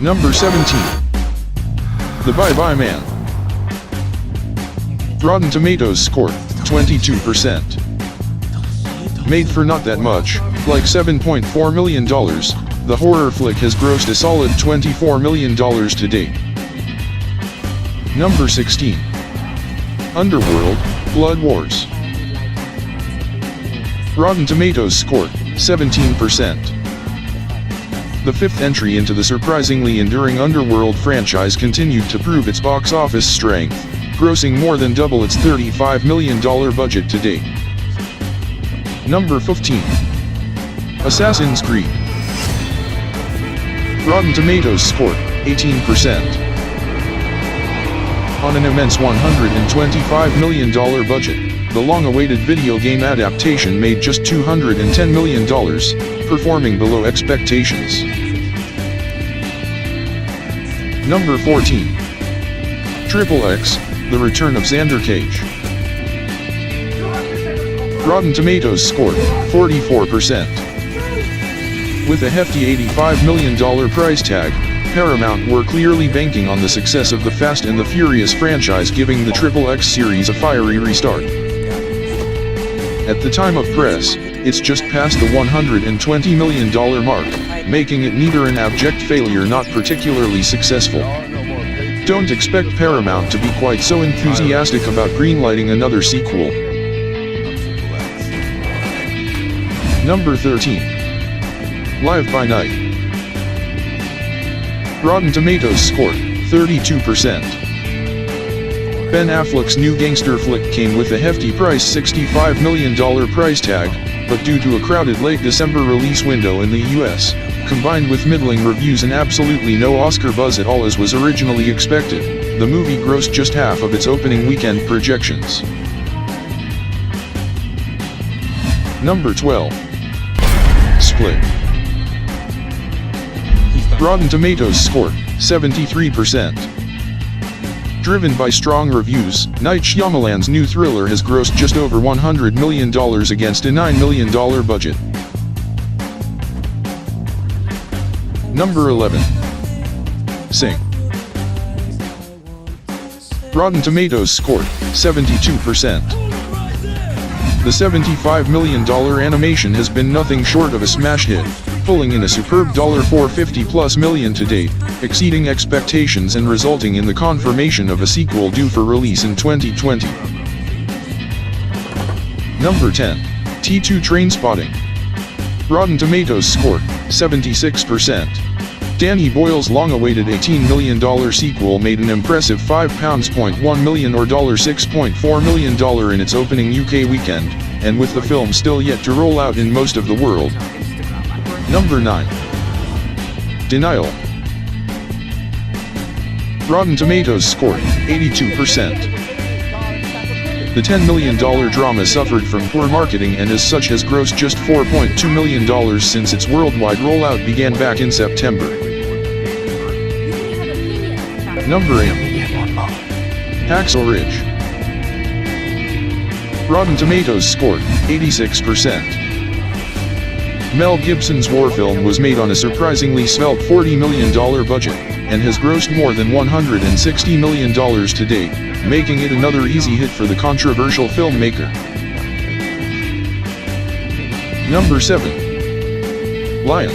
Number 17. The Bye Bye Man. Rotten Tomatoes score, 22%. Made for not that much, like $7.4 million, the horror flick has grossed a solid $24 million to date. Number 16. Underworld, Blood Wars. Rotten Tomatoes scored, 17%. The fifth entry into the surprisingly enduring Underworld franchise continued to prove its box office strength, grossing more than double its $35 million budget to date. Number 15. Assassin's Creed. Rotten Tomatoes scored, 18%. On an immense $125 million budget, the long-awaited video game adaptation made just $210 million, performing below expectations. Number 14. Triple X, The Return of Xander Cage. Rotten Tomatoes scored, 44%. With a hefty $85 million price tag, Paramount were clearly banking on the success of the Fast and the Furious franchise, giving the Triple X series a fiery restart. At the time of press, it's just past the $120 million mark, making it neither an abject failure nor particularly successful. Don't expect Paramount to be quite so enthusiastic about greenlighting another sequel. Number 13. Live by Night. Rotten Tomatoes scored, 32%. Ben Affleck's new gangster flick came with a hefty price $65 million price tag, but due to a crowded late December release window in the US, combined with middling reviews and absolutely no Oscar buzz at all as was originally expected, the movie grossed just half of its opening weekend projections. Number 12. Split. Rotten Tomatoes scored, 73%. Driven by strong reviews, Night Shyamalan's new thriller has grossed just over $100 million against a $9 million budget. Number 11. Sing. Rotten Tomatoes scored, 72%. The $75 million animation has been nothing short of a smash hit, pulling in a superb $450+ million to date, exceeding expectations and resulting in the confirmation of a sequel due for release in 2020. Number 10. T2 Trainspotting. Rotten Tomatoes scored, 76%. Danny Boyle's long-awaited $18 million sequel made an impressive £5.1 million or $6.4 million in its opening UK weekend, and with the film still yet to roll out in most of the world. Number 9. Denial. Rotten Tomatoes scored, 82%. The $10 million drama suffered from poor marketing and as such has grossed just $4.2 million since its worldwide rollout began back in September. Number 8. Hacksaw Ridge. Rotten Tomatoes scored, 86%. Mel Gibson's war film was made on a surprisingly svelte $40 million budget, and has grossed more than $160 million to date, making it another easy hit for the controversial filmmaker. Number 7. Lion.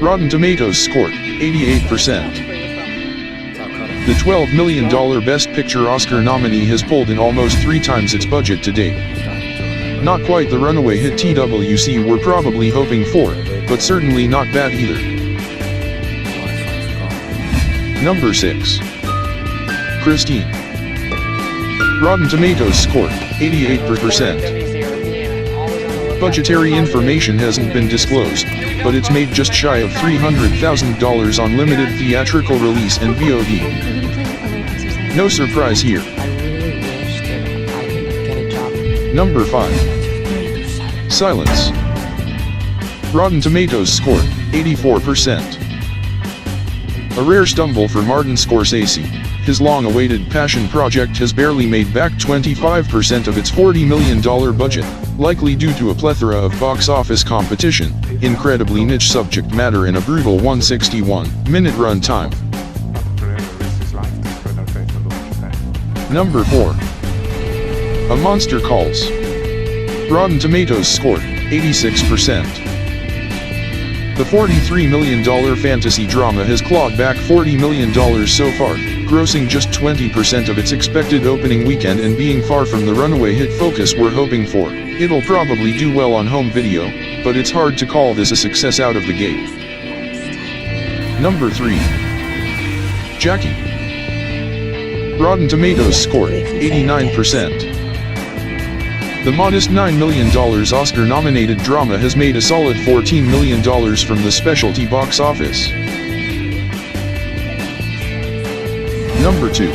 Rotten Tomatoes scored, 88%. The $12 million Best Picture Oscar nominee has pulled in almost 3 times its budget to date. Not quite the runaway hit TWC were probably hoping for, but certainly not bad either. Number 6. Christine. Rotten Tomatoes scored, 88%. Budgetary information hasn't been disclosed, but it's made just shy of $300,000 on limited theatrical release and VOD. No surprise here. Number 5. Silence. Rotten Tomatoes scored, 84%. A rare stumble for Martin Scorsese, his long-awaited passion project has barely made back 25% of its $40 million budget, likely due to a plethora of box office competition, incredibly niche subject matter and a brutal 161-minute run time. Number 4. A Monster Calls. Rotten Tomatoes scored 86%. The $43 million fantasy drama has clawed back $40 million so far, grossing just 20% of its expected opening weekend and being far from the runaway hit focus we're hoping for. It'll probably do well on home video, but it's hard to call this a success out of the gate. Number 3. Jackie. Rotten Tomatoes scored 89%. The modest $9 million Oscar-nominated drama has made a solid $14 million from the specialty box office. Number 2.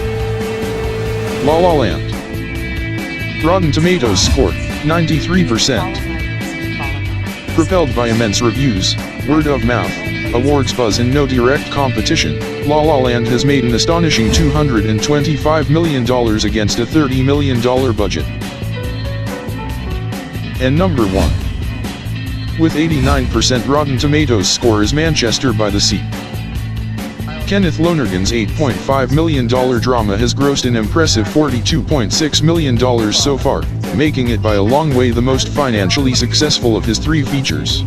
La La Land. Rotten Tomatoes scored 93%. Propelled by immense reviews, word of mouth, awards buzz and no direct competition, La La Land has made an astonishing $225 million against a $30 million budget. And number 1. With 89% Rotten Tomatoes score is Manchester by the Sea. Kenneth Lonergan's $8.5 million drama has grossed an impressive $42.6 million so far, making it by a long way the most financially successful of his 3 features.